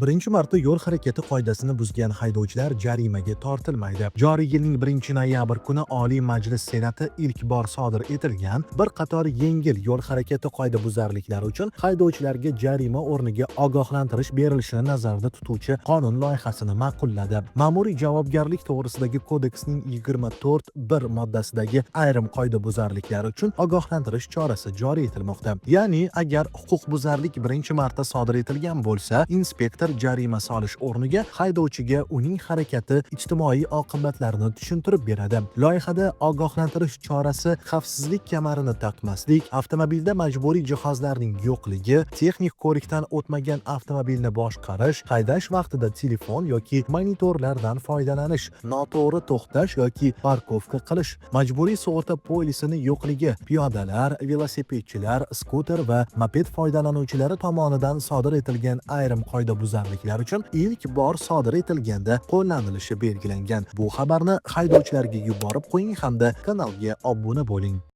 Birinchi marta yo'l harakati qoidasini buzgan haydovchilar jarimaga tortilmaydi. Joriy yilning 1-noyabr kuni Oliy Majlis Senati ilk bor sodir etilgan bir qator yengil yo'l harakati qoidabuzarliklari uchun haydovchilarga jarima o'rniga ogohlantirish berilishini nazarda tutuvchi qonun loyihasini ma'qulladi. Ma'muriy javobgarlik to'g'risidagi kodeksning 24.1 moddasidagi ayrim qoidabuzarliklar uchun ogohlantirish chorasi joriy etilmoqda. Ya'ni agar huquqbuzarlik birinchi marta sodir etilgan bo'lsa, inspektor jarima solish o'rniga haydovchiga uning harakati ijtimoiy oqibatlarini tushuntirib beradi. Loyihada ogohlantirish chorasi xavfsizlik kamarini taqmaslik, avtomobilda majburiy jihozlarning yo'qligi, texnik ko'rikdan o'tmagan avtomobilni boshqarish, haydash vaqtida telefon yoki monitorlardan foydalanish, noto'g'ri to'xtash yoki parkovka qilish, majburiy sug'urta polisini yo'qligi, piyodalar, velosipedchilar, skuter va moped foydalanuvchilari tomonidan sodir etilgan ayrim qoidabuzarliklar uchun ilk bor sodir etilganda qo'llanilishi belgilangan. Bu xabarni haydovchilarga yuborib qo'ying hamda kanalga obuna bo'ling.